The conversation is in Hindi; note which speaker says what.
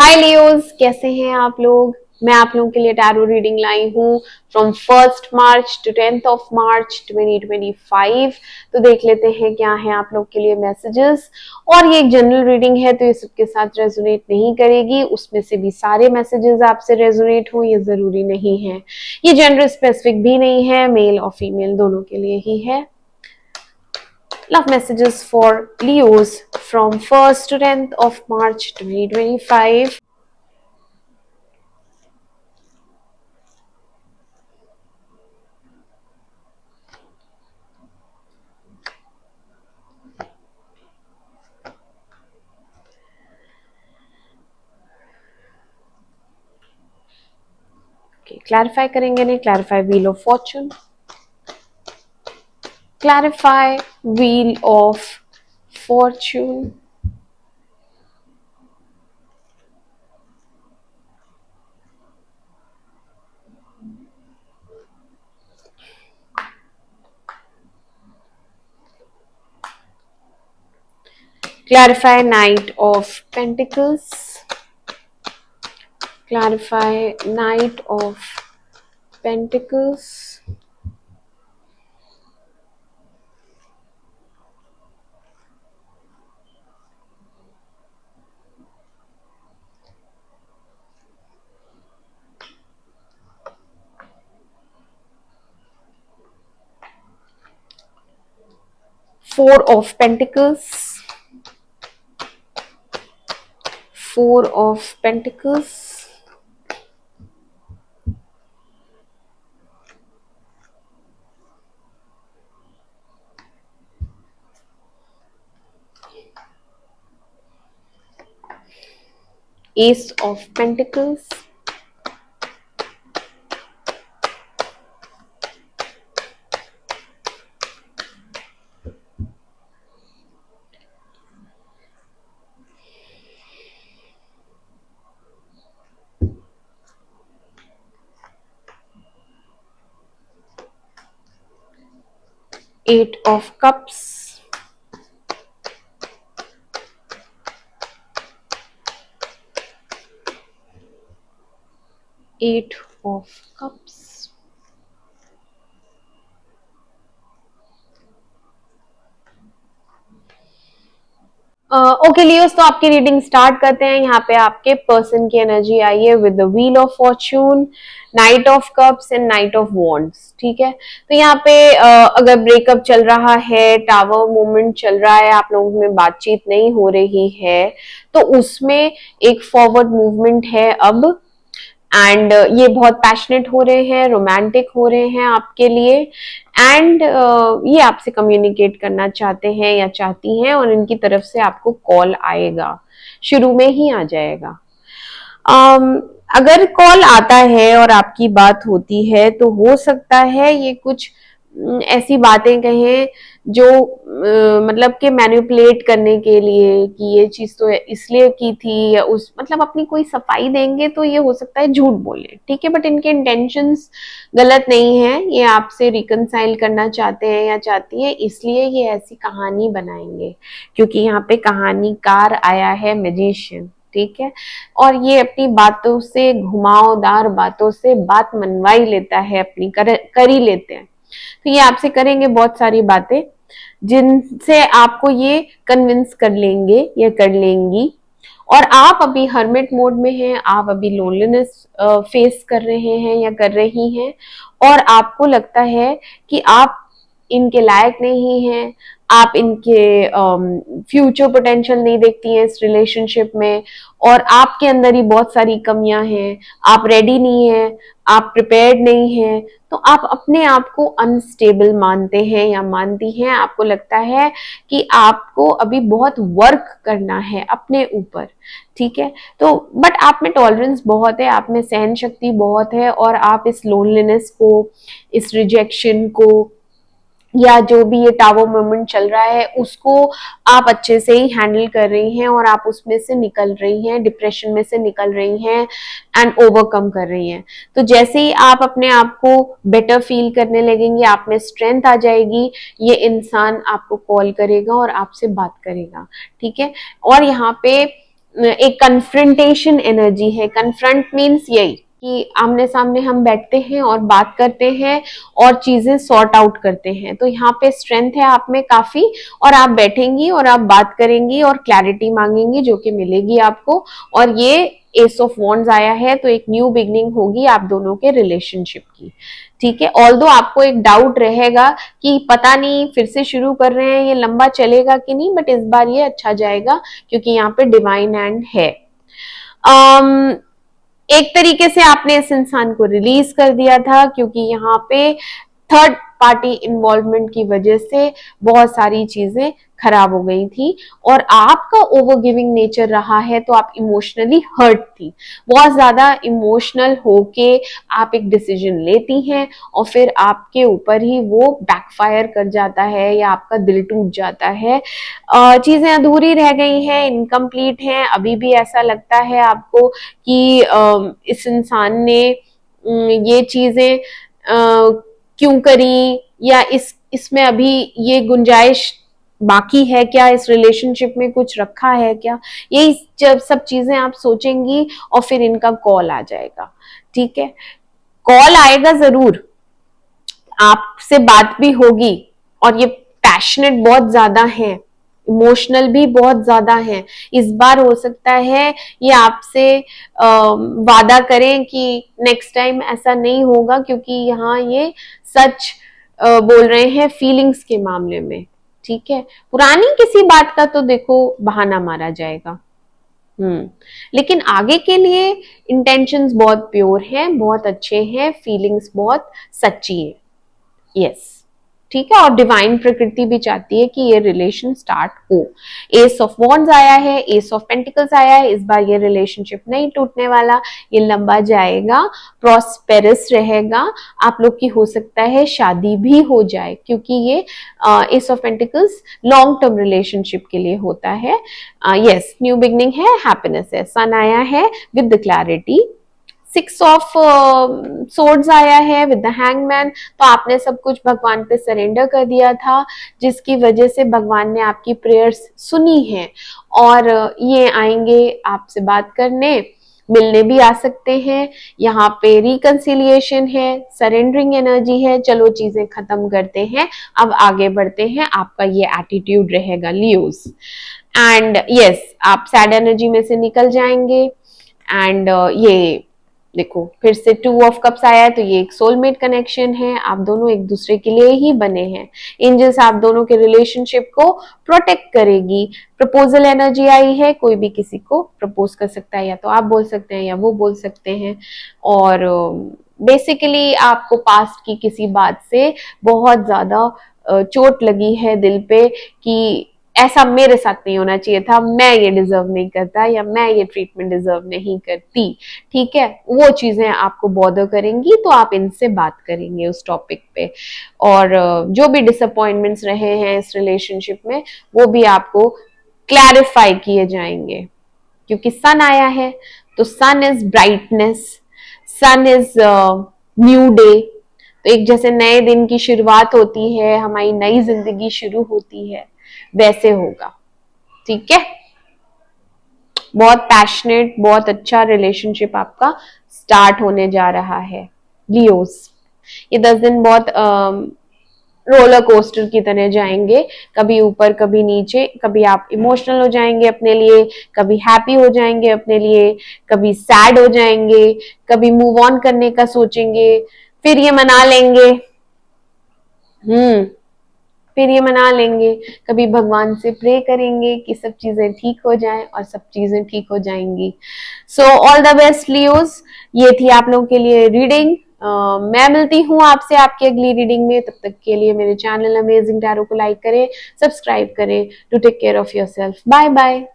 Speaker 1: हाय लियोज, कैसे हैं आप लोग। मैं आप लोगों के लिए टैरो रीडिंग लाई हूँ फ्रॉम 1 मार्च टू 10 मार्च 2025। तो देख लेते हैं क्या है आप लोग के लिए मैसेजेस। और ये एक जनरल रीडिंग है तो ये सबके साथ रेजोनेट नहीं करेगी, उसमें से भी सारे मैसेजेस आपसे रेजोनेट हो ये जरूरी नहीं है। ये जेंडर स्पेसिफिक भी नहीं है, मेल और फीमेल दोनों के लिए ही है। Love messages for Leos from 1st to 10th of March 2025. Clarify करेंगे नहीं, clarify wheel of Fortune, clarify wheel of Fortune, clarify Knight of Pentacles, clarify Knight of Pentacles, Four of Pentacles, Four of Pentacles, Ace of Pentacles, Eight of Cups, Eight of Cups, okay Leos, तो आपकी रीडिंग स्टार्ट करते हैं। यहाँ पे आपके पर्सन की एनर्जी आई है with the wheel of Fortune, night of cups and night of wands. ठीक है, तो यहाँ पे अगर ब्रेकअप चल रहा है, टावर मूवमेंट चल रहा है, आप लोगों में बातचीत नहीं हो रही है, तो उसमें एक फॉरवर्ड मूवमेंट है अब। एंड ये बहुत पैशनेट हो रहे हैं, रोमांटिक हो रहे हैं आपके लिए। एंड ये आपसे कम्युनिकेट करना चाहते हैं या चाहती हैं, और इनकी तरफ से आपको कॉल आएगा, शुरू में ही आ जाएगा। अगर कॉल आता है और आपकी बात होती है तो हो सकता है ये कुछ ऐसी बातें कहें जो मतलब कि मैनिपुलेट करने के लिए कि ये चीज तो इसलिए की थी, या उस मतलब अपनी कोई सफाई देंगे तो ये हो सकता है झूठ बोले। ठीक है, बट इनके इंटेंशंस गलत नहीं है, ये आपसे रिकंसाइल करना चाहते हैं या चाहती है, इसलिए ये ऐसी कहानी बनाएंगे, क्योंकि यहाँ पे कहानीकार आया है मैजिशियन। ठीक है, और ये अपनी बातों से, घुमावदार बातों से बात मनवा ही लेता है, अपनी कर ही लेते हैं। तो ये आपसे करेंगे बहुत सारी बातें जिनसे आपको ये कन्विंस कर लेंगे या कर लेंगी। और आप अभी हर्मिट मोड में हैं, आप अभी लोनलीनेस फेस कर रहे हैं या कर रही हैं, और आपको लगता है कि आप इनके लायक नहीं हैं, आप इनके फ्यूचर पोटेंशियल नहीं देखती हैं इस रिलेशनशिप में, और आपके अंदर ही बहुत सारी कमियां हैं, आप रेडी नहीं हैं, आप प्रिपेयर्ड नहीं हैं, तो आप अपने आप को अनस्टेबल मानते हैं या मानती हैं। आपको लगता है कि आपको अभी बहुत वर्क करना है अपने ऊपर। ठीक है, तो बट आप में टॉलरेंस बहुत है, आप में सहन शक्ति बहुत है, और आप इस लोनलीनेस को, इस रिजेक्शन को, या जो भी ये टावर मूवमेंट चल रहा है उसको आप अच्छे से ही हैंडल कर रही हैं, और आप उसमें से निकल रही हैं, डिप्रेशन में से निकल रही हैं एंड ओवरकम कर रही हैं। तो जैसे ही आप अपने आप को बेटर फील करने लगेंगी, आप में स्ट्रेंथ आ जाएगी, ये इंसान आपको कॉल करेगा और आपसे बात करेगा। ठीक है, और यहाँ पे एक कन्फ्रंटेशन एनर्जी है। कन्फ्रंट मीन्स यही कि आमने सामने हम बैठते हैं और बात करते हैं और चीजें सॉर्ट आउट करते हैं। तो यहाँ पे स्ट्रेंथ है आप में काफी, और आप बैठेंगी और आप बात करेंगी और क्लैरिटी मांगेंगी जो कि मिलेगी आपको। और ये एस ऑफ वॉन्ड्स आया है, तो एक न्यू बिगनिंग होगी आप दोनों के रिलेशनशिप की। ठीक है, ऑल्दो आपको एक डाउट रहेगा कि पता नहीं फिर से शुरू कर रहे हैं, ये लंबा चलेगा कि नहीं, बट इस बार ये अच्छा जाएगा क्योंकि यहाँ पे डिवाइन हैंड है। एक तरीके से आपने इस इंसान को रिलीज कर दिया था क्योंकि यहाँ पे थर्ड पार्टी इन्वॉल्वमेंट की वजह से बहुत सारी चीजें खराब हो गई थी, और आपका ओवर गिविंग नेचर रहा है, तो आप इमोशनली हर्ट थी। बहुत ज्यादा इमोशनल होके आप एक डिसीजन लेती हैं और फिर आपके ऊपर ही वो बैकफायर कर जाता है या आपका दिल टूट जाता है। चीजें अधूरी रह गई हैं, इनकम्प्लीट हैं, अभी भी ऐसा लगता है आपको कि इस इंसान ने ये चीजें क्यों करी, या इसमें अभी ये गुंजाइश बाकी है क्या, इस रिलेशनशिप में कुछ रखा है क्या, यही जब सब चीजें आप सोचेंगी और फिर इनका कॉल आ जाएगा। ठीक है, कॉल आएगा जरूर, आपसे बात भी होगी, और ये पैशनेट बहुत ज्यादा है, इमोशनल भी बहुत ज्यादा है। इस बार हो सकता है ये आपसे वादा करें कि नेक्स्ट टाइम ऐसा नहीं होगा, क्योंकि यहाँ ये सच बोल रहे हैं फीलिंग्स के मामले में। ठीक है, पुरानी किसी बात का तो देखो बहाना मारा जाएगा। लेकिन आगे के लिए इंटेंशंस बहुत प्योर हैं, बहुत अच्छे हैं, फीलिंग्स बहुत सच्ची है। यस, ठीक है, और डिवाइन प्रकृति भी चाहती है कि ये रिलेशन स्टार्ट हो। एस ऑफ वॉन्ड्स आया है, एस ऑफ पेंटिकल्स आया है, इस बार ये रिलेशनशिप नहीं टूटने वाला, ये लंबा जाएगा, प्रॉस्पेरस रहेगा। आप लोग की हो सकता है शादी भी हो जाए, क्योंकि ये S of pentacles long term relationship के लिए होता है। यस, न्यू बिगनिंग है, हैप्पीनेस है, सन आया है with the clarity. 6 of swords आया है विद द हैंगमैन। तो आपने सब कुछ भगवान पे सरेंडर कर दिया था, जिसकी वजह से भगवान ने आपकी प्रेयर्स सुनी है, और ये आएंगे आपसे बात करने, मिलने भी आ सकते हैं। यहाँ पे रिकंसिलिएशन है, सरेंडरिंग एनर्जी है, चलो चीजें खत्म करते हैं, अब आगे बढ़ते हैं, आपका ये एटीट्यूड रहेगा लियोस। एंड यस, आप सैड एनर्जी में से निकल जाएंगे। एंड ये देखो फिर से 2 ऑफ कप्स आया है, तो ये एक सोलमेट कनेक्शन है, आप दोनों एक दूसरे के लिए ही बने हैं। एंजल्स आप दोनों के रिलेशनशिप को प्रोटेक्ट करेगी। प्रपोजल एनर्जी आई है, कोई भी किसी को प्रपोज कर सकता है, या तो आप बोल सकते हैं या वो बोल सकते हैं। और बेसिकली आपको पास्ट की किसी बात से बहुत ज्यादा चोट लगी है दिल पे कि ऐसा मेरे साथ नहीं होना चाहिए था, मैं ये डिजर्व नहीं करता, या मैं ये ट्रीटमेंट डिजर्व नहीं करती। ठीक है, वो चीजें आपको बॉदर करेंगी, तो आप इनसे बात करेंगे उस टॉपिक पे। और जो भी डिसअपॉइंटमेंट्स रहे हैं इस रिलेशनशिप में, वो भी आपको क्लैरिफाई किए जाएंगे, क्योंकि सन आया है, तो sun is brightness, sun is new day. तो एक जैसे नए दिन की शुरुआत होती है, हमारी नई जिंदगी शुरू होती है, वैसे होगा। ठीक है, बहुत पैशनेट, बहुत अच्छा रिलेशनशिप आपका स्टार्ट होने जा रहा है लियोस। ये 10 दिन बहुत रोलर कोस्टर की तरह जाएंगे, कभी ऊपर कभी नीचे, कभी आप इमोशनल हो जाएंगे अपने लिए, कभी हैप्पी हो जाएंगे अपने लिए, कभी सैड हो जाएंगे, कभी मूव ऑन करने का सोचेंगे, फिर ये मना लेंगे। फिर ये मना लेंगे, कभी भगवान से प्रे करेंगे कि सब चीजें ठीक हो जाएं, और सब चीजें ठीक हो जाएंगी। So all the best Leos, ये थी आप लोगों के लिए रीडिंग। मैं मिलती हूँ आपसे आपकी अगली रीडिंग में। तब तक के लिए मेरे चैनल अमेजिंग टैरो को लाइक करें, सब्सक्राइब करें। To take care of yourself, bye bye.